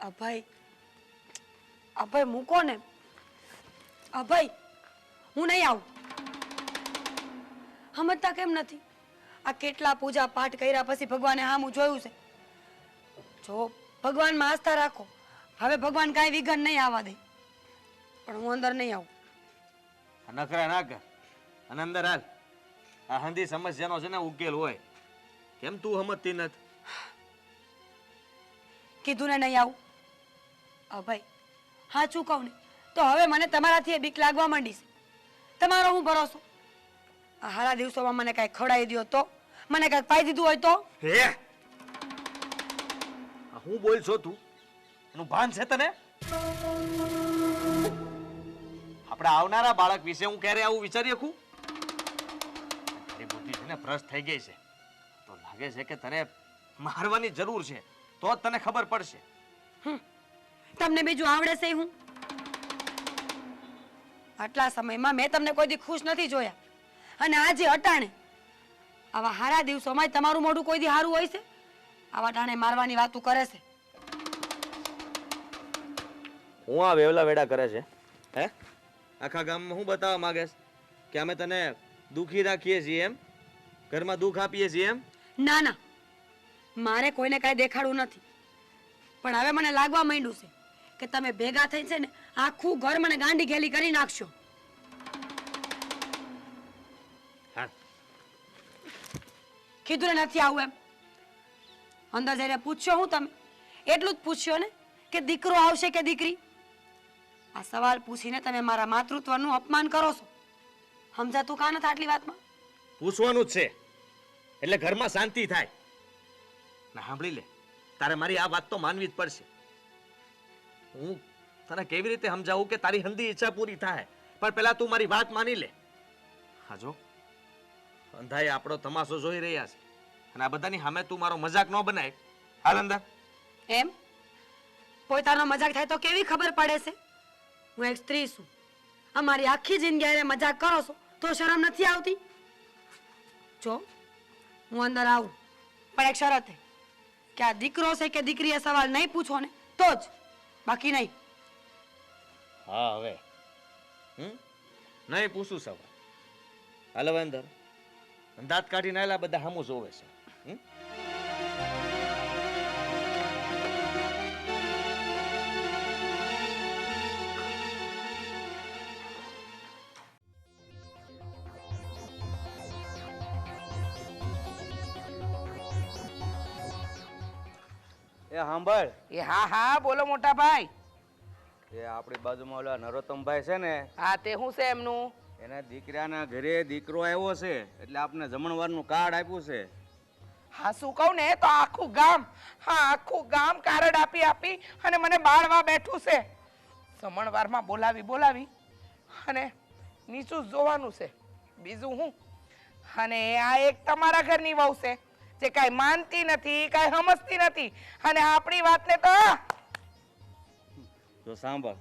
અભય, અભય મૂકો ને. અભય, હું નહીં આવું. સમજતા કેમ નથી? આ કેટલા પૂજા પાઠ કર્યા પછી ભગવાને હામું જોયું છે. જો ભગવાનમાં આસ્થા રાખો, હવે ભગવાન કાંઈ વિઘન નહીં આવવા દે. પણ હું અંદર નહીં આવું. નખરા ના કર અને અંદર હાલ. આ હંધી સમસ્યાનો છે ને ઉકેલ હોય. કેમ તું સમજતી નથી? કીધું ને નહીં આવું. અભય, સાચું કહું ને તો હવે મને તમારાથી બીક લાગવા માંડી છે. તમારો હું ભરોસો? આ હારા દિવસોમાં મને કાંઈ ખવડાવી દ્યો તો, મને કાંઈક પાઈ દીધું હોય તો? હે, હું બોલ છો તું? એનું ભાન છે તને? આપણા આવનારા બાળક વિશે હું ક્યારે આવું વિચારી શકું? તારી બુદ્ધિ છે ને ભ્રષ્ટ થઈ ગઈ છે. તો લાગે છે કે તને મારવાની જરૂર છે, તો જ તને ખબર પડશે. તમને બીજું આવડે છે? હું આટલા સમયમાં મેં તમને કોઈ દી ખુશ નથી જોયા, અને આજે અટાણે આવા હારા દિવસોમાં તમારું મોઢું કોઈ દી હારું હોય છે? આવા ટાણે મારવાની વાતો કરે છે. હું આ વેવલા વેડા કરે છે? હે, આખા ગામમાં હું બતાવવા માંગે છે કે અમે તને દુખી રાખીએ છીએ એમ? ઘરમાં દુઃખ આપીએ છીએ એમ? ના ના, મારે કોઈને કાંઈ દેખાડવું નથી. પણ હવે મને લાગવા માંડ્યું છે કે તમે ભેગા થઈ છે ને આખું ઘર મને ગાંડી ઘેલી કરી નાખશો. હા, કીધું ને નથી આવું એમ. અંદર જઈને પૂછ્યો હું તમે? એટલું જ પૂછ્યો ને કે દીકરો આવશે કે દીકરી? આ સવાલ પૂછીને તમે મારા માતૃત્વનું અપમાન કરો છો. સમજાતું કાં નથી આટલી વાતમાં? પૂછવાનું જ છે એટલે ઘરમાં શાંતિ થાય. ના સાંભળી લે, તારે મારી આ વાત તો માનવી જ પડશે. હું તને કેવી રીતે સમજાવું કે તારી હંધી ઈચ્છા પૂરી થાય? પણ પહેલા તું મારી વાત માની લે. હા જો, અંધાએ આપણો તમાશો જોઈ રહ્યા છે, અને આ બધાની સામે તું મારો મજાક ન બનાય. હાલ અંદર. એમ પોતાનો મજાક થાય તો કેવી ખબર પડે છે? હું એક સ્ત્રી છું. અમારી આખી જિંદગી હારે મજાક કરો છો તો શરમ નથી આવતી? જો હું અંદર આવું, પણ એક શરત કે આ દીકરો છે કે દીકરી એ સવાલ નહીં પૂછો ને તો જ, બાકી નહીં. હા હવે નહીં પૂછું સવાલ. હાલ હવે અંદર. દાંત કાઢીને આવેલા બધા સામું જોવે છે. એ સાંભળ. એ હા હા બોલો મોટા ભાઈ. એ આપણી બાજુમાં ઓલા નરોત્તમભાઈ છે ને, હા તે શું છે એમનું? એના દીકરાના ઘરે દીકરો આવ્યો છે, એટલે આપને જમણવારનું કાર્ડ આપ્યું છે. હા શું કહું ને તો આખું ગામ, હા આખું ગામ કાર્ડ આપી આપી અને મને બાળવા બેઠું છે. જમણવારમાં બોલાવી અને નીચું જોવાનું છે, બીજું હું. અને આ એક તમારા ઘરની વહુ છે જે કાંઈ માનતી નથી, કાંઈ સમજતી નથી, અને આપણી વાતને તો જો સાંભળ,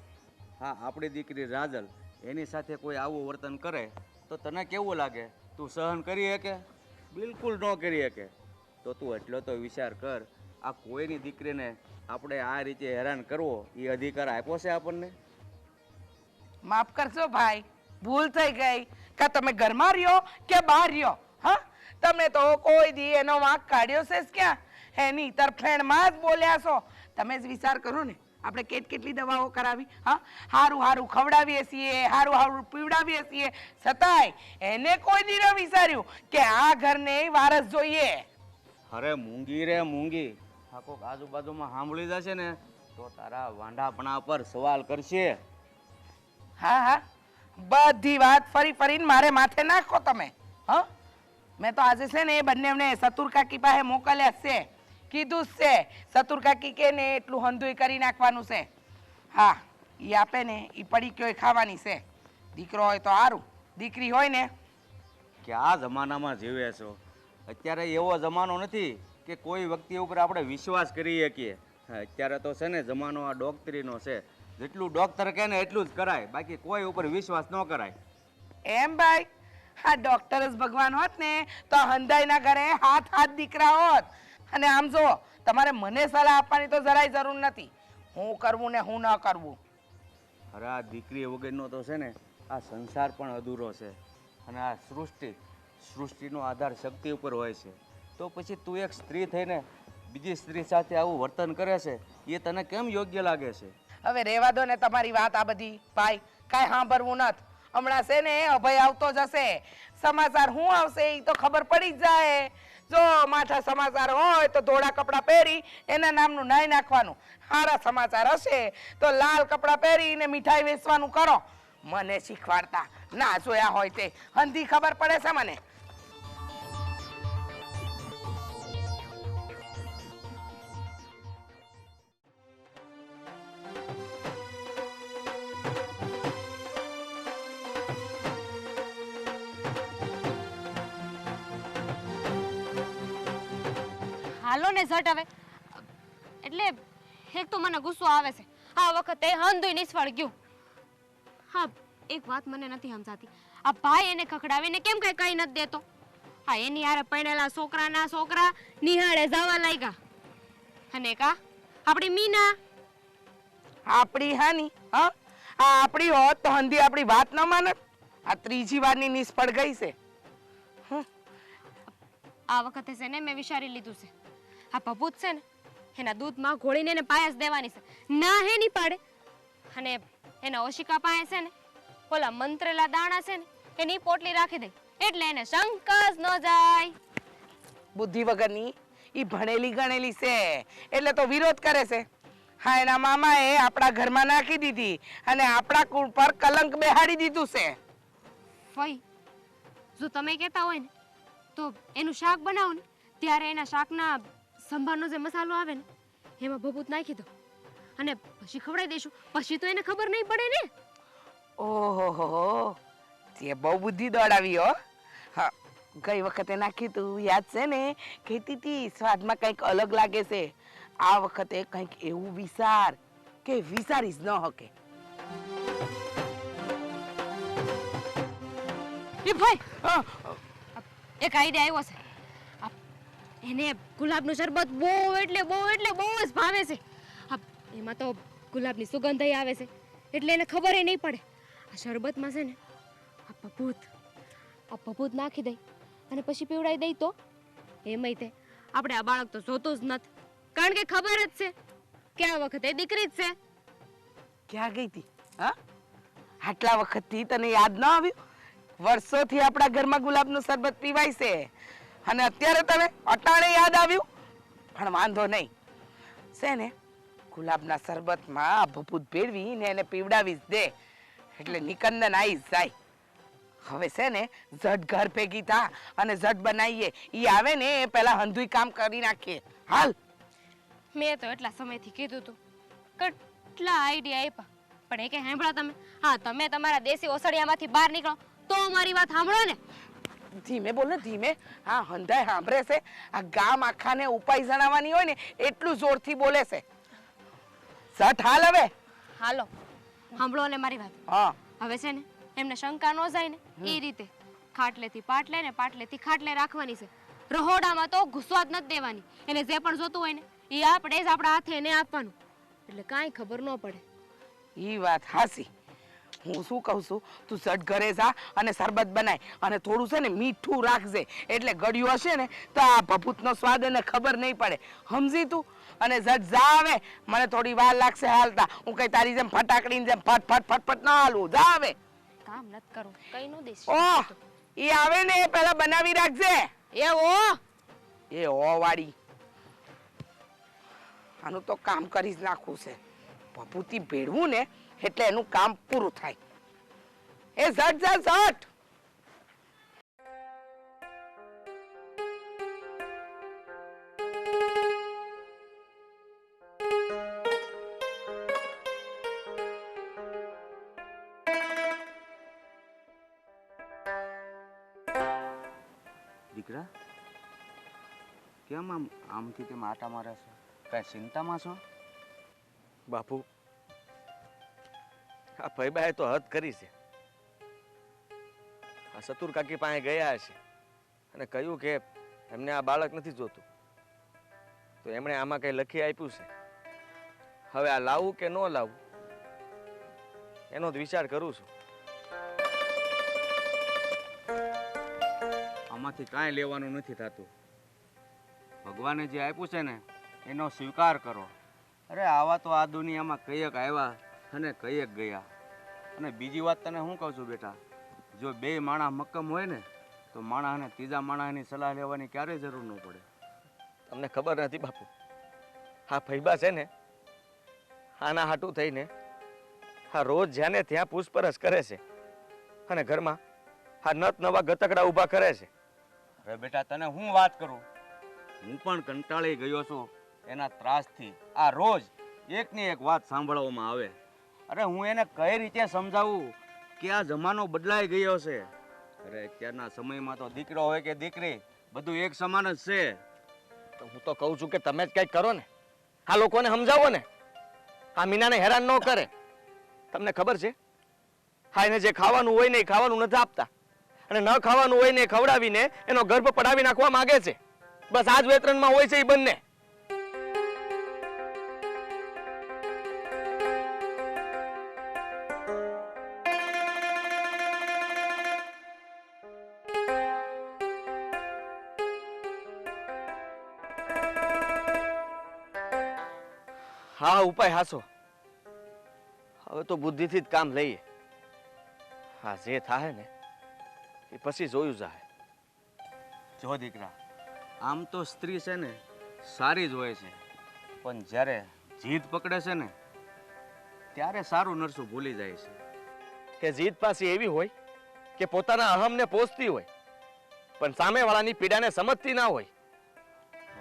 હા આપણી દીકરી રાજલ એની સાથે કોઈ આવું વર્તન કરે તો તને કેવું લાગે? તું સહન કરી શકે? બિલકુલ ન કરી શકે. તો તું એટલો તો વિચાર કર, આ કોઈની દીકરીને આપણે આ રીતે હેરાન કરવો એ અધિકાર આપ્યો છે આપણને? માફ કરજો ભાઈ, ભૂલ થઈ ગઈ. કે તમે ઘરમાં રહ્યો કે બહાર રહ્યો, હા તમે તો કોઈ દી એનો વાંક કાઢ્યો છે જ ક્યાં? એની તરફેણમાં જ બોલ્યા છો. તમે જ વિચાર કરો ને, આપણે કેટલી દવાઓ કરાવી, હા હારું હારું ખવડાવીએ છીએ, હારું હારું પીવડાવીએ છીએ, છતાંય એને કોઈ દી ન વિચાર્યું કે આ ઘરને વારસ જોઈએ. અરે મૂંગી રે મૂંગી, આ કોક આજુબાજુમાં સાંભળી જશે ને તો તારા વાંઢાપણા પર સવાલ કરશે. હા હા બધી વાત ફરી ફરીને મારે માથે નાખો તમે. હા મેં તો આજે છે ને એ બંનેને સતુર કાકી પાસે મોકલ્યા છે, કીધું જ છે સતુર કાકી કે ને એટલું હંધુય કરી નાખવાનું છે. હા એ આપે ને એ પડીકીઓ ખાવાની છે. દીકરો હોય તો સારું, દીકરી હોય ને. કે આ જમાનામાં જીવે છો. અત્યારે એવો જમાનો નથી કે કોઈ વ્યક્તિ ઉપર આપણે વિશ્વાસ કરી શકીએ. અત્યારે તો છે ને જમાનો આ ડોક્ટરીનો છે. જેટલું ડોક્ટર કહે ને એટલું જ કરાય, બાકી કોઈ ઉપર વિશ્વાસ ન કરાય. એમ ભાઈ, હા ડોક્ટર જ ભગવાન હોત ને તો હંધાઈના ઘરે હાથ દીકરા હોત. અને આમ જો તમારે મને સલાહ આપવાની તો જરાય જરૂર નથી. હું કરવું ને હું ન કરવું. અરે આ દીકરી વગરનો તો છે ને આ સંસાર પણ અધૂરો છે. અને આ સૃષ્ટિનો આધાર શક્તિ ઉપર હોય છે. તો પછી તું એક સ્ત્રી થઈને બીજી સ્ત્રી સાથે આવું વર્તન કરે છે એ તને કેમ યોગ્ય લાગે છે? હવે રેવા દો ને તમારી વાત આ બધી ભાઈ, કાંઈ સાંભળવું નથી. હમણાં છે ને અભય આવતો જશે, સમાચાર શું આવશે એ તો ખબર પડી જ જાય. જો માથા સમાચાર હોય તો ધોળા કપડાં પહેરી એના નામનું નાઈ નાખવાનું, સારા સમાચાર હશે તો લાલ કપડાં પહેરીને મીઠાઈ વેચવાનું કરો. મને શીખવાડતા ના જોયા હોય તે હંધી ખબર પડે છે મને. હાલો ને ઝટ હવે. એટલે એક તો મને ગુસ્સો આવે છે, આ વખતે હંધુય નિષ્ફળ ગયું. હા, એક વાત મને નથી સમજાતી, આ ભાઈ એને ખખડાવીને કેમ કઈ નથી દેતો? હા, એની હારે પરણેલા છોકરાના છોકરા નિહાળે જવા લાગ્યા. અને કા આપણી મીના આપણી હાની હા, આ આપણી હોત તો હંધી આપણી વાત ન માનત. આ ત્રીજી વારની નિષ્ફળ ગઈ છે. આ વખતે છે ને મેં વિચારી લીધું છે, આ ભભૂત છે ને એના દૂધમાં ઘોળીને એને પાયસ દેવાની છે. ના હે નહીં પાડે. અને એના ઓશિકા પાસે છે ને ઓલા મંત્રેલા દાણા છે ને એની પોટલી રાખી દે એટલે એને શંકા જ ન જાય. બુદ્ધિ વગરની ઈ ભણેલી ગણેલી છે એટલે તો વિરોધ કરે છે. હા, એના મામાએ આપણા ઘરમાં નાખી દીધી અને આપણા કુળ પર કલંક બેહાડી દીધું છે. ફઈ, જો તમે કહેતા હોય ને તો એનું શાક બનાવો ને ત્યારે એના શાકના સંભારનો જે મસાલો આવે ને એમાં ભભૂત નાખી દો અને પછી ખવડાવી દઈશું. પછી તો એને ખબર નહીં પડે ને. ઓહો, તે બહુ બુદ્ધિ દોડાવી હો. હા, ગઈ વખતે નાખી તું યાદ છે ને? કહેતી હતી સ્વાદમાં કંઈક અલગ લાગે છે. આ વખતે કંઈક એવું વિચાર કે વિચારી જ ન હકે. એ ભાઈ, એક આઈડિયા આવ્યો છે. એને ગુલાબનું શરબત બહુ જ ભાવે છે. એમાં તો ગુલાબની સુગંધ આવે છે એટલે એને ખબર નહીં પડે. આ શરબતમાં છે ને આ ભભૂત નાખી દઈ અને પછી પીવડાવી દઈ તો એમાંય તે આપણે આ બાળક તો જોતું જ નથી, કારણ કે ખબર જ છે કે આ વખતે દીકરી જ છે. ક્યાં ગઈ હતી? હા, આટલા વખતથી તને યાદ ન આવ્યું? વર્ષોથી આપણા ઘરમાં ગુલાબનું શરબત પીવાય છે અને અત્યારે તને અટાણે યાદ આવ્યું? પણ વાંધો નહીં, છે ને ગુલાબના શરબતમાં ભભૂત ભેળવીને એને પીવડાવી જ દે એટલે નિકંદન આવી જાય. હવે છે ને ઝટ ઘર ભેગી થા અને ઝટ બનાવીએ. ઈ આવે ને એ પહેલા હંધુય કામ કરી નાખીએ. હાલ. મેં તો એટલા સમયથી કીધું તું, કેટલા આઈડિયા આપ્યા પણ એ કે સાંભળો તમે? હા, તમે તમારા દેશી ઓસડિયામાંથી બહાર નીકળો તો અમારી વાત સાંભળો ને. ધીમે બોલ ને, ધીમે. હા, હંધાય સાંભળે છે. આ ગામ આખાને ઉપાય જણાવવાની હોય ને એટલું જોરથી બોલે છે. ઝટ હાલ હવે. હાલો, સાંભળો ને મારી વાત. હા, હવે છે ને એમને શંકા ન જાય ને એ રીતે ખાટલેથી પાટલે ને પાટલેથી ખાટલે રાખવાની છે. રહોડામાં તો ઘૂસવા જ નથી દેવાની. એને જે પણ જોતું હોય ને એ આપણે જ આપણા હાથે એને આપવાનું એટલે કાંઈ ખબર ન પડે. ઈ વાત હાસી. હું શું કહું છું, તું ઝટ ઘરે જા અને શરબત બનાય અને થોડું છે ને મીઠું રાખજે એટલે ગળ્યું હશે ને તો આ ભભૂતનો સ્વાદ એને ખબર નહીં પડે. સમજી તું? અને ઝટ જા આવે. મને થોડી વાર લાગશે હાલતા. હું કઈ તારી જેમ ફટાકડીની જેમ ફટ ફટ ફટ ફટ ના હાલું. જા આવે. કામ નથી કરવું, કઈ નો દેશ. ઓહ, ઈ આવે ને એ પહેલા બનાવી રાખજે. એ ઓ વાળી. આનું તો કામ કરી જ નાખવું છે. ભભૂતી ભેળવું ને એટલે એનું કામ પૂરું થાય. એ ઝટ જા ઝટ. દીકરા, કેમ આમથી તેમ આટા મારે છે? કઈ ચિંતામાં છો? બાપુ, આ ભાઈબાએ તો હદ કરી છે. આ સતુર કાકી પાસે ગયા છે અને કહ્યું કે એમને આ બાળક નથી જોતું, તો એમણે આમાં કઈ લખી આપ્યું છે હવે આ લાવવું કે ન લાવવું એનો જ વિચાર કરું છું. આમાંથી કાંઈ લેવાનું નથી થતું. ભગવાને જે આપ્યું છે ને એનો સ્વીકાર કરો. અરે આવા તો આ દુનિયામાં કઈક આવ્યા અને કઈક ગયા. અને બીજી વાત તને હું કહું છું બેટા, જો બે માણસ મક્કમ હોય ને તો માણસને ત્રીજા માણસની સલાહ લેવાની ક્યારેય જરૂર ન પડે. તમને ખબર નથી બાપુ, આ ફૈબા છે ને આના હાટું થઈને આ રોજ જ્યાં ને ત્યાં પૂછપરછ કરે છે અને ઘરમાં આ નત નવા ગતકડા ઊભા કરે છે. અરે બેટા તને હું વાત કરું, હું પણ કંટાળી ગયો છું એના ત્રાસથી. આ રોજ એકની એક વાત સાંભળવામાં આવે. અરે હું એને કઈ રીતે સમજાવું કે આ જમાનો બદલાઈ ગયો છે. અરે અત્યારના સમયમાં તો દીકરો હોય કે દીકરી બધું એક સમાન જ છે. તો હું તો કહું છું કે તમે જ કંઈક કરો ને, આ લોકોને સમજાવો ને, આ મીનાને હેરાન ન કરે. તમને ખબર છે હા એને જે ખાવાનું હોય ને એ ખાવાનું નથી આપતા અને ન ખાવાનું હોય ને એ ખવડાવીને એનો ગર્ભ પડાવી નાખવા માંગે છે. બસ આ જ વેતરણમાં હોય છે એ બંને. હા ઉપાય હાસો, હવે તો બુદ્ધિથી જ કામ લઈએ. હા જે થાય ને એ પછી જોયું જાય. જો દીકરા, આમ તો સ્ત્રી છે ને સારી જ હોય છે, પણ જ્યારે જીદ પકડે છે ને ત્યારે સારું નરસું ભૂલી જાય છે. કે જીત પાસે એવી હોય કે પોતાના અહમને પોષતી હોય પણ સામેવાળાની પીડાને સમજતી ના હોય.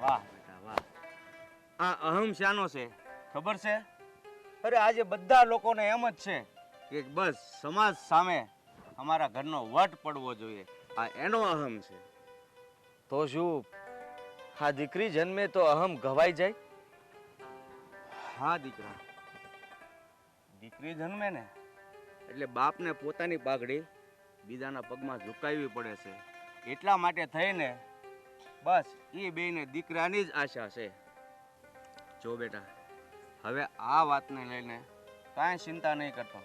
વાહ બેટા વાહ. આ અહમ શાનો છે ખબર છે? અરે આજે બધા લોકોને એમ જ છે કે બસ સમાજ સામે અમારા ઘરનો વટ પડવો જોઈએ, આ એનો અહમ છે. તો શું આ દીકરી જન્મે તો અહમ ઘવાઈ જાય? હા દીકરા, દીકરી જન્મે ને એટલે બાપને પોતાની પાઘડી બીજાના પગમાં ઝુકાવવી પડે છે. એટલા માટે થઈને બસ એ બેને દીકરાની જ આશા છે. જો બેટા, હવે આ વાતને લઈને કાંઈ ચિંતા નહીં કરતો,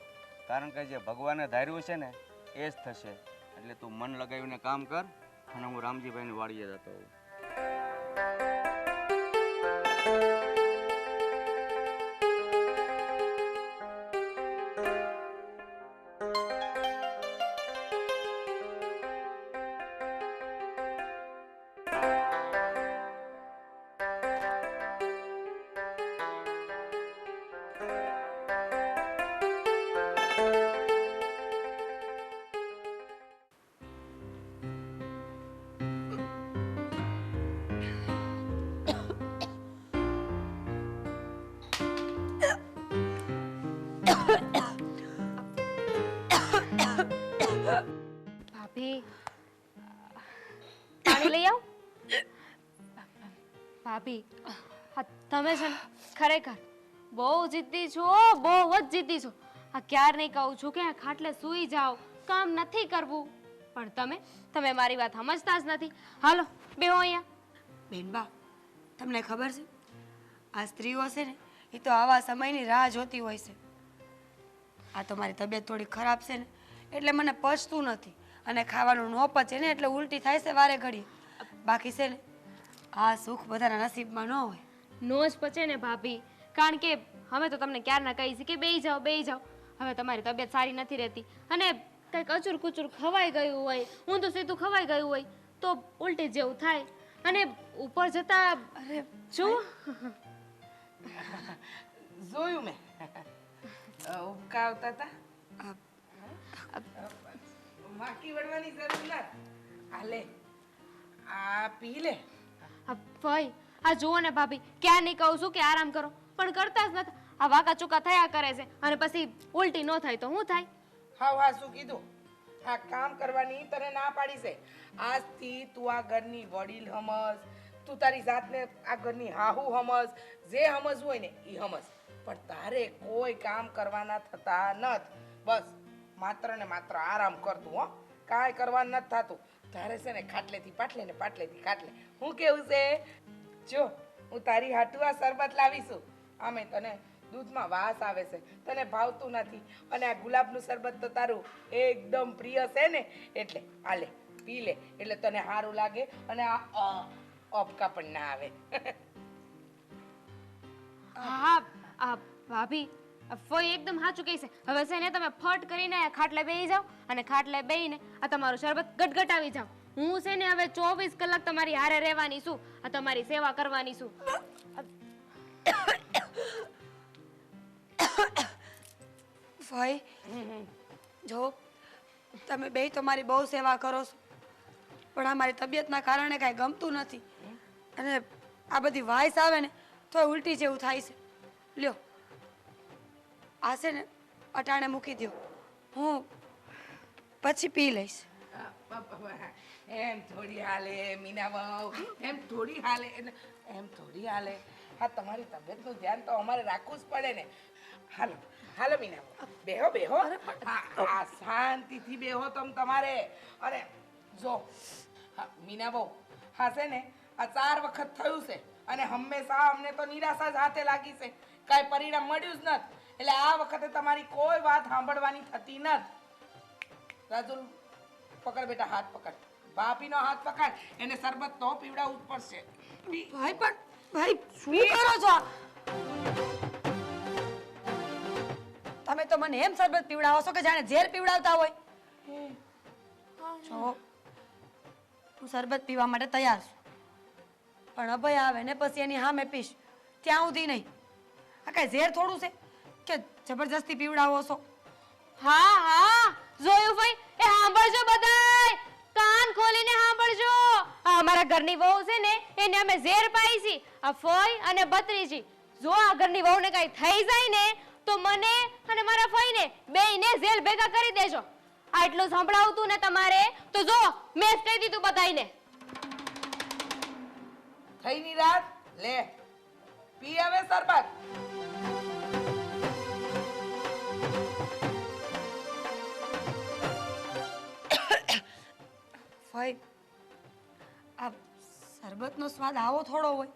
કારણ કે જે ભગવાને ધાર્યું છે ને એ જ થશે. એટલે તું મન લગાવીને કામ કર અને હું રામજીભાઈની વાડીએ જતો હોઉં. ભાભી પાણી લઈ આવ. ભાભી હા તમે છે ને ખરેખર બહુ જિદ્દી છો, બહુ જ જિદ્દી છો. આ ક્યાર નહીં કહું છું કે આ ખાટલે સૂઈ જાઓ, કામ નથી કરવું, પણ તમે મારી વાત સમજતા જ નથી. હાલો બેહો અહીંયા. બેનબા, તમને ખબર છે આ સ્ત્રીઓ છે ને એ તો આવા સમયની રાહ જોતી હોય છે. આ તો મારી તબિયત થોડી ખરાબ છે ને એટલે મને પચતું નથી અને ખાવાનું ન પચે ને એટલે ઉલટી થાય છે વારે ઘડી. બાકી છે ને આ સુખ બધાના નસીબમાં ન હોય. નો જ પચે ને ભાભી, કારણ કે અમે તો તમને ક્યારના કહીએ છીએ કે બેહી જાઓ બેહી જાઓ. હવે તમારી તબિયત સારી નથી રહેતી અને કંઈક અચૂર કુચૂર ખવાઈ ગયું હોય, ઊંધું સીધું ખવાઈ ગયું હોય તો ઉલટી જેવું થાય. અને ઉપર જતા અરે શું જોયું મેં ઉબકાવતા હતા. માખી વળવાની જરૂર નથી. હાલે આ પી લે. ભાઈ આ જુઓ ને ભાભી, ક્યાં નહીં કહું છું કે આરામ કરો પણ કરતા જ નથી. આ વાકા ચૂકા થયા કરે છે અને પછી ઉલટી ન થાય તો શું થાય? હા શું કીધું? આ કામ કરવાની તને ના પાડી છે. આજથી તું આ ઘરની વડીલ સમજ, તું તારી જાતને આ ઘરની હાહુ સમજ, જે સમજવું હોય ને એ સમજ. પણ તારે કોઈ કામ કરવાના થતા નથી. બસ માત્ર ને માત્ર આરામ કરતું. હો કાંઈ કરવાનું નથી થતું. તારે છે ને ખાટલેથી પાટલે ને પાટલેથી ખાટલે. હું કેવું છે, જો હું તારી હાટુ આ શરબત લાવીશું. આમે તને દૂધમાં વાસ આવે છે તને ભાવતું નથી અને આ ગુલાબનું શરબત તો તારું એકદમ પ્રિય છે ને એટલે આ લે પી લે એટલે તને સારું લાગે અને આ ઓપકા પણ ના આવે હા આ ભાભી ફોઈ એકદમ સાચું કહે છે. હવે છે ને તમે ફટ કરીને ખાટલે બેસી જાઓ અને ખાટલે બેહીને આ તમારું શરબત ગટગટાવી જાઓ. હું છે ને હવે 24 કલાક તમારી હારે રહેવાની છું, આ તમારી સેવા કરવાની છું. ભાઈ જો તમે બે તો મારી બહુ સેવા કરો છો, પણ આ મારી તબિયતના કારણે કાંઈ ગમતું નથી અને આ બધી વાઇસ આવે ને તો ઉલટી જેવું થાય છે. લ્યો આ છે ને અટાણે મૂકી દો, હું પછી પી લઈશ. એમ થોડી હાલે મીના બહુ, એમ થોડી હાલે એમ થોડી હાલે. હા તમારી તબિયતનું ધ્યાન તો અમારે રાખવું જ પડે ને. હાલો હાલો મીના બહુ, બેહો બેહો. આ શાંતિથી બેહો તમ તમારે. અરે જો હા મીના બહુ, હા છે ને આ 4 વખત થયું છે અને હંમેશા અમને તો નિરાશા જ હાથે લાગી છે, કાંઈ પરિણામ મળ્યું જ નથી. એટલે આ વખતે તમારી કોઈ વાત સાંભળવાની થતી નથી. રાજુલ પકડ બેટા, હાથ પકડ, ભાભીનો હાથ પકડ, એને શરબત તો પીવડાવવું જ પડશે. ભાઈ પણ ભાઈ શું કરો છો? તમે તો મને એમ શરબત પીવડાવો છો કે જાણે ઝેર પીવડાવતા હોય. જો હું શરબત પીવા માટે તૈયાર છું, પણ અભય આવે ને પછી એની સામે પીશ, ત્યાં સુધી નહીં. આ કાંઈ ઝેર થોડું છે કે જબરજસ્તી પીવડાવો છો? હા હા જોયું ભાઈ, એ સાંભળજો બધાય, કાન ખોલીને સાંભળજો. આ અમારા ઘરની વહુ છે ને એને અમે ઝેર પાઈ છી, આ ફોઈ અને ભત્રીજી. જો આ ઘરની વહુને કાંઈ થઈ જાય ને તો મને અને મારા ફોઈને બેયને જેલ ભેગા કરી દેજો. આટલું સંભળાવતું ને તમારે તો જો મેં જ કહી દીધું બધાયને. થઈ ની રાત, લે પી હવે શરબત. ભાઈ આ શરબતનો સ્વાદ આવો થોડો હોય,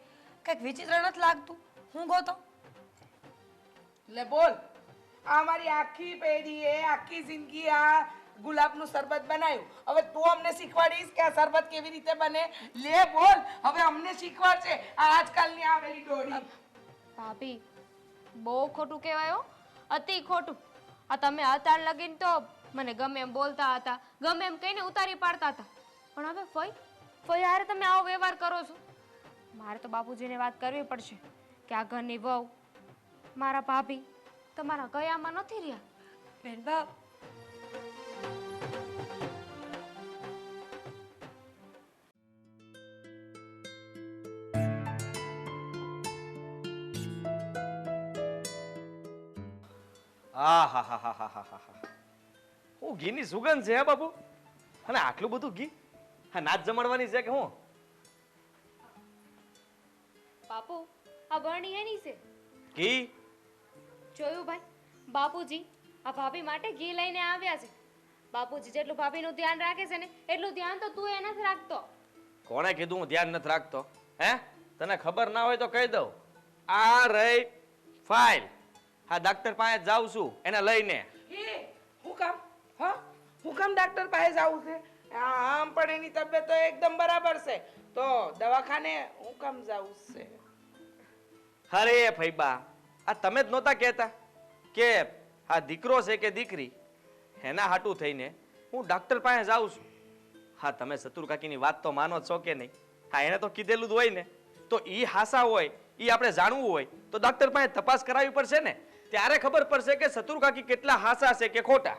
કંઈક વિચિત્ર નથી લાગતું? હું ગોતો લે બોલ, આ મારી આખી પેઢીએ આખી જિંદગી આ ગુલાબનું શરબત બનાવ્યું. હવે તું અમને શીખવાડીશ કે આ શરબત કેવી રીતે બને? લે બોલ, હવે અમને શીખવાડશે આ આજકાલની આવેલી ડોળી. ભાભી બહુ ખોટું કહેવાય હો, અતિ ખોટું. આ તમે અત્યાર લગીને તો મને ગમે એમ બોલતા હતા, ગમે એમ કહીને ઉતારી પાડતા હતા, પણ હવે ફઈ ફઈ હારે તમે આવો વ્યવહાર કરો છો. મારે તો બાપુજીને વાત કરવી પડશે કે આ ઘરની વહુ મારા ભાભી તમારા ગયામાં નથી રહ્યા. બેન બાપ, આ હા હા હા હા હા હા, હું ઘીની સુગંધ છે હે બાપુ. અને આટલું બધું ઘી, હા નાચ જમાડવાની છે કે હું? બાપુ આ બરણી એની છે. ઘી? જોયું ભાઈ, બાપુજી આ ભાભી માટે ઘી લઈને આવ્યા છે. બાપુજી જેટલું ભાભીનું ધ્યાન રાખે છે ને એટલું ધ્યાન તો તું એ નથી રાખતો. કોણે કીધું હું ધ્યાન નથી રાખતો? હે, તને ખબર ના હોય તો કહી દઉં. આ રહી ફાઇલ, હા ડોક્ટર પાસે જાઉં છું એને લઈને. એ હું કામ? હા હું કામ ડાક્ટર પાસે જાવું છે? આમ પણ એની તબિયત તો એકદમ બરાબર છે, તો દવાખાને હું કામ જાવું છે? અરે ફઈબા, આ તમે જ નહોતા કહેતા કે આ દીકરો છે કે દીકરી, એના હાટું થઈને હું ડોક્ટર પાસે જાઉં છું. હા તમે સતુર કાકીની વાત તો માનો છો કે નહીં? હા એને તો કીધેલું જ હોય ને, તો ઈ હાસા હોય ઈ આપણે જાણવું હોય તો ડોક્ટર પાસે તપાસ કરાવવી પડશે ને, ત્યારે ખબર પડશે કે સતુર કાકી કેટલા હાસા છે કે ખોટા.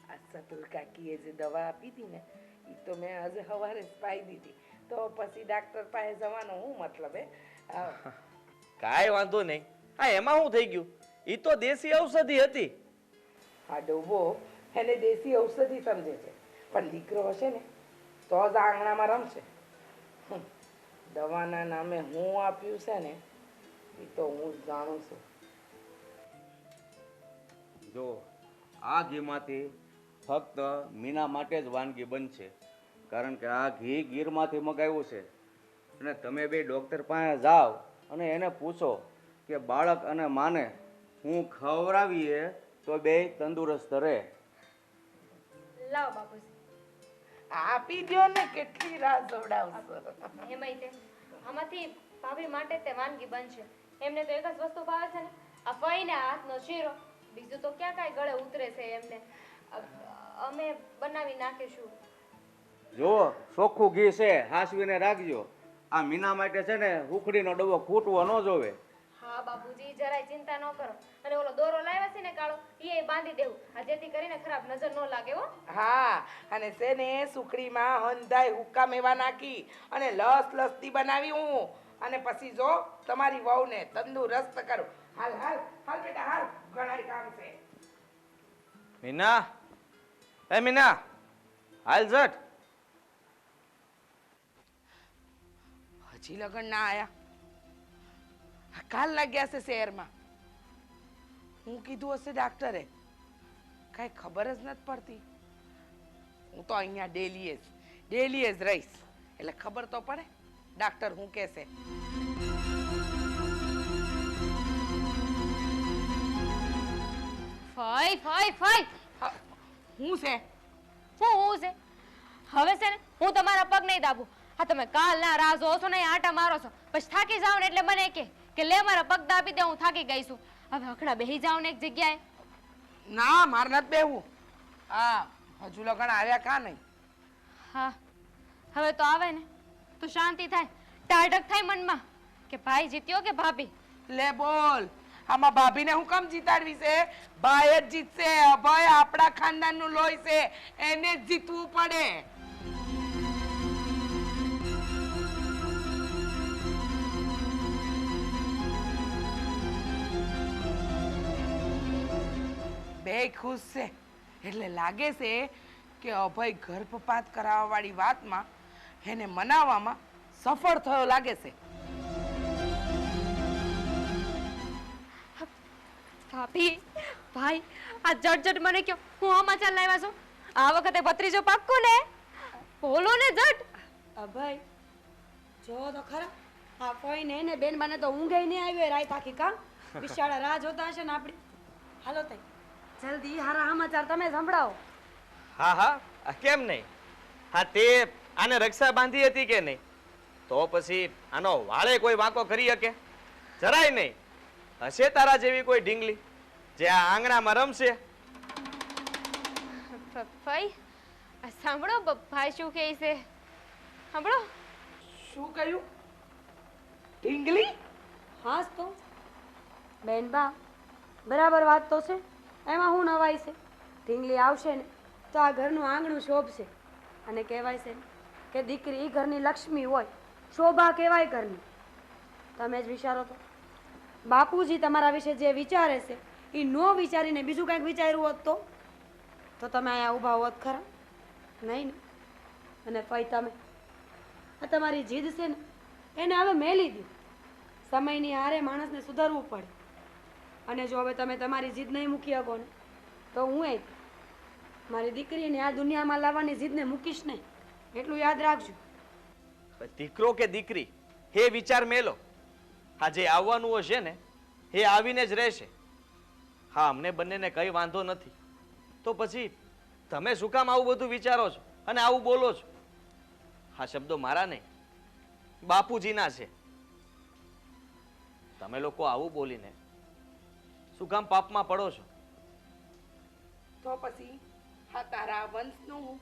આ સતુર કાકીએ જે દવા આપી હતી ને એ તો મેં આજે સવારે જ પાઈ દીધી, તો પછી ડાક્ટર પાસે જવાનો શું મતલબ? કાંઈ વાંધો નહીં. હા એમાં શું થઈ ગયું? ઈ તો દેશી ઔષધિ હતી. આ ડોબો એને દેશી ઔષધિ સમજે છે, પણ દીકરો હશે ને તો જ આંગણામાં રમશે. દવાના નામે હું આપ્યું છે ને એ તો હું જ જાણું છું. જો આ ઘીમાંથી ફક્ત મીના માટે જ વાનગી બનશે, કારણ કે આ ઘી ગીરમાંથી મગાવ્યું છે. અને તમે બે ડૉક્ટર પાસે જાઓ અને એને પૂછો કે બાળક અને માને હું ખવડાવીએ તો બે તંદુરસ્ત રહે. લાવો બાપુજી. આપી દ્યો ને, કેટલી રાહ જોવડાવશો. એમાંય તે આમાંથી ભાભી માટે તે વાનગી બનશે. એમને તો એક જ વસ્તુ ભાવે છે ને, આ ફઈને હાથનો શીરો. બીજું તો ક્યાં કાંઈ ગળે ઉતરે છે એમને. અમે બનાવી નાખીશું. જો ચોખ્ખું ઘી છે, હાસવીને રાખજો. આ મીના માટે છે ને ઉખડીનો ડબ્બો ખૂટવો ન જોવે. હા બાપુજી, જરાય ચિંતા ન કરો. અને ઓલો દોરો લાવ્યા છે ને કાળો, એ બાંધી દેવું, આ જેથી કરીને ખરાબ નજર ન લાગે હો. હા, અને છે ને સુખડીમાં હંધાય હુક્કા મેવા નાખી અને લસતી બનાવી હું. અને પછી જો તમારી વહુને તંદુરસ્ત કરું. હાલ હાલ હાલ બેટા હાલ, ઘણાય કામ છે. મીના, એ મીના, હાલ ઝટ. હજી લગન ના આયા? કાલ લાગ્યા છે શહેરમાં. હું કીધું હશે ડાક્ટરે, કાંઈ ખબર જ નથી પડતી. હું તો અહીંયા ડેલી જ રહીશ, એટલે ખબર તો પડે ડાક્ટર હું કહેશે. ફઈ ફઈ ફઈ હું છે? હું છે? હવે છે ને હું તમારા પગ નહીં દાબું. હા, તમે કાલના રાહ જોવો છો ને, આટા મારો છો, પછી થાકી જાવ ને એટલે મને કે લે મારા પગ દાબી દે, હું થાકી ગઈ છું. હવે હકડા બેહી જાવ ને એક જગ્યાએ. ના, મારે નથી બેહવું. હા, હજુ લગન આવ્યા કા નહીં? હા, હવે તો આવે ને તો શાંતિ થાય, ટાઢક થાય મનમાં કે ભાઈ જીત્યો કે ભાભી. લે બોલ, આમાં ભાભીને હું કેમ જીતાડવી છે? ભાઈ જ જીતશે. અભય આપણા ખાનદાનનું લોહી છે, એને જ જીતવું પડે. બે ખુશ છે એટલે લાગે છે કે અભય ગર્ભપાત કરાવવા વાળી વાતમાં એને મનાવવામાં સફળ થયો લાગે છે. ભાભી, ભાઈ, આ જટ મને કયો હું સમાચાર લાવ્યા છું. આ વખતે ભત્રીજો પાક્કો ને? બોલો ને જટ. અભય, જો તો ખરા આ ફઈને ને બેન મને તો ઊંઘે નહીં આવ્યો રાત આખી. કામ બિચારા રાહ જોતા હશે ને આપણી. હાલો તઈ જલ્દી હારા સમાચાર તમે સંભળાવો. હા હા, કેમ નહીં? હા, તે આને રક્ષા બાંધી હતી કે નહીં? તો પછી આનો વાળે કોઈ વાંકો કરી શકે? જરાય નહીં. હશે તારા જેવી કોઈ ઢીંગલી જે આ આંગણામાં રમશે? ભાઈ, સાંભળો ભાઈ શું કહે છે. સાંભળો. શું કહ્યું? ઢીંગલી? હા તો બેનબા, બરાબર વાત તો છે. એમાં હું નવાઈ છે? ઢીંગલી આવશે ને તો આ ઘરનું આંગણું શોભશે. અને કહેવાય છે કે દીકરી ઈ ઘરની લક્ષ્મી હોય, શોભા કહેવાય ઘરની. તમે જ વિચારો તો, બાપુજી તમારા વિશે જે વિચારે છે એ નો વિચારીને બીજું કંઈક વિચાર્યું હોત તો તમે અહીંયા ઊભા હોત ખરા? નહીં ને. અને ફઈ તમે આ તમારી જીદ છે ને એને હવે મેલી દો. સમયની હારે માણસને સુધરવું પડે. અને જો હવે તમે તમારી જીદ નહીં મૂકી શકો ને તો હું મારી દીકરીને આ દુનિયામાં લાવવાની જીદને મૂકીશ નહીં, એટલું યાદ રાખજો. દીકરો કે દીકરી હે વિચાર મેલો. હા, જે આવવાનું હશે ને એ આવીને જ રહેશે. હા, અમને બંનેને કઈ વાંધો નથી. તો પછી તમે શું કામ આવું બધું વિચારો છો અને આવું બોલો છો? હા, શબ્દો મારા નહીં, બાપુજીના છે. તમે લોકો આવું બોલીને શું કામ પાપમાં પડો છો? તો પછી હા, તારા વંશનું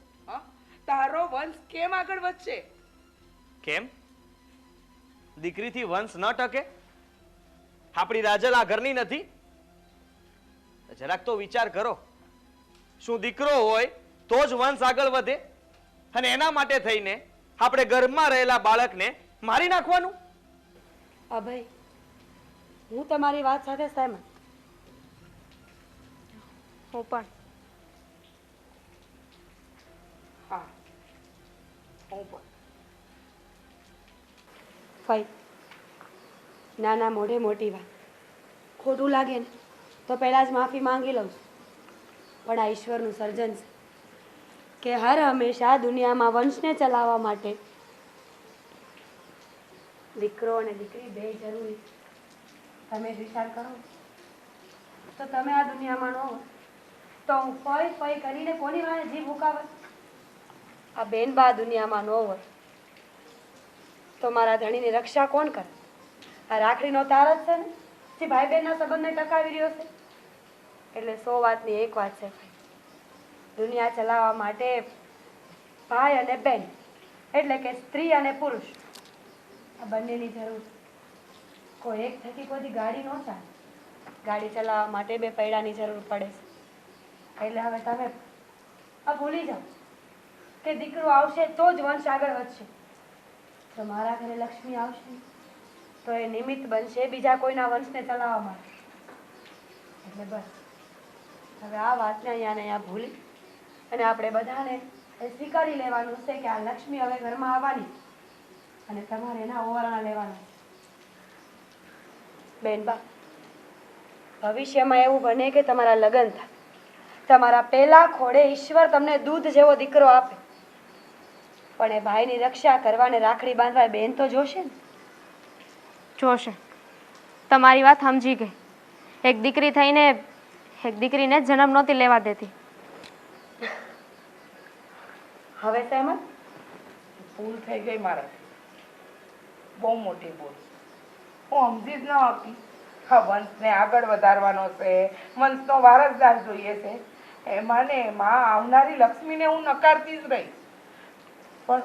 તારો વંશ કેમ આગળ વધશે? કેમ? દીકરીથી વંશ ન ટકે? આપણી રાજલ આ ઘરની નથી? જરાક તો વિચાર કરો. શું દીકરો હોય તો જ વંશ આગળ વધે? અને એના માટે થઈને આપણે ગર્ભમાં રહેલા બાળકને મારી નાખવાનું? અભય, હું તમારી વાત સાથે સહેમત. હું પણ. હા, હું પણ. ફઈ, નાના મોઢે મોટી વાત. ખોટું લાગે ને તો પહેલાં જ માફી માંગી લઉં છું. પણ આ ઈશ્વરનું સર્જન છે કે હર હંમેશા દુનિયામાં વંશને ચલાવવા માટે દીકરો અને દીકરી બે જરૂરી. તમે જ વિચાર કરો તો તમે આ દુનિયામાં ન હો તો હું પઈ પઈ કરીને કોની વાળે જીવ મુકાવત? આ બેનબા આ દુનિયામાં ન હોય તો મારા ધણીની રક્ષા કોણ કરે? આ રાખડીનો તાર જ છે ને જે ભાઈ બહેનના સંબંધને ટકાવી રહ્યો છે. એટલે 100 વાતની એક વાત છે ભાઈ, દુનિયા ચલાવવા માટે ભાઈ અને બેન એટલે કે સ્ત્રી અને પુરુષ આ બંનેની જરૂર છે. કોઈ એક થકી કોઈ ગાડી ન ચાલે. ગાડી ચલાવવા માટે 2 પૈડાની જરૂર પડે છે. એટલે હવે તમે આ ભૂલી જાઓ કે દીકરો આવશે તો જ વંશ આગળ વધશે. તો મારા ઘરે લક્ષ્મી આવશે તો એ નિમિત્ત બનશે બીજા કોઈના વંશને ચલાવવા માટે. એટલે બસ હવે આ વાતને અહીંયા ભૂલી અને આપણે બધાને એ સ્વીકારી લેવાનું છે કે આ લક્ષ્મી હવે ઘરમાં આવવાની અને તમારે એના ઓવારણા લેવાના છે. બેનબા, ભવિષ્યમાં એવું બને કે તમારા લગ્ન થાય, તમારા પહેલા ખોડે ઈશ્વર તમને દૂધ જેવો દીકરો આપે, પણ એ ભાઈની રક્ષા કરવા ને રાખડી બાંધવા બેન તો જોશે ને. જોશે. તમારી વાત સમજી ગઈ. એક દીકરી થઈને એક દીકરીને જન્મ નહોતી લેવા દેતી. હવે સહેમત? ભૂલ થઈ ગઈ મારાથી, બહુ મોટી ભૂલ. હું સમજી જ ન હતી. હા, વંશને આગળ વધારવાનો છે, વંશનો વારસદાર જોઈએ છે, એમાં ને એમાં આવનારી લક્ષ્મીને હું નકારતી જ રહી. પણ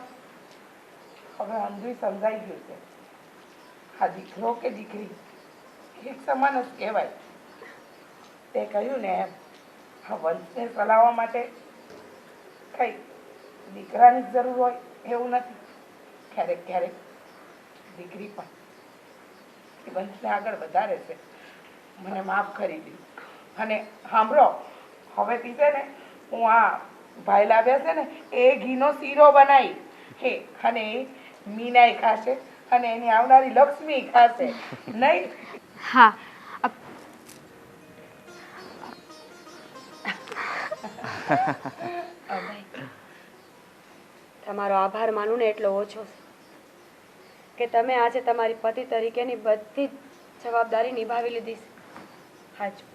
હવે અંધુય સમજાઈ ગયું છે, આ દીકરો કે દીકરી એક સમાન જ કહેવાય. તે કહ્યું ને એમ, આ વંશને ચલાવવા માટે કઈ દીકરાની જ જરૂર હોય એવું નથી. ક્યારેક ક્યારેક દીકરી પણ એ વંશને આગળ વધારે છે. મને માફ કરી દીધું. અને સાંભળો, હવેથી છે ને હું આ ભાઈ લાવ્યા છે ને એ ઘીનો શીરો બનાવી હે અને એ મીનાઈ ખાશે અને એની આવનારી લક્ષ્મી ખાશે નહીં? હા. તમારો આભાર માનું ને એટલો ઓછો છે કે તમે આજે તમારી પતિ તરીકેની બધી જ જવાબદારી નિભાવી લીધી છે. હાચું,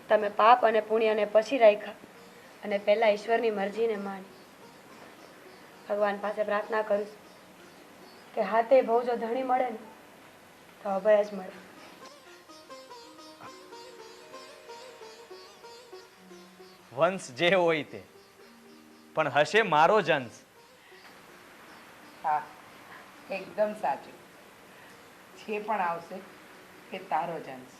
તમે પાપ અને પુણ્યને પછી રાખ્યા અને પહેલા ઈશ્વરની મરજીને માની. ભગવાન પાસે પ્રાર્થના કરું છું કે હાથે બહુ જો ધણી મળે ને તો અભય જ મળે. વંશ જે હોય તે, પણ હશે મારો જ અંશ. હા, એકદમ સાચું. જે પણ આવશે એ તારો જ અંશ.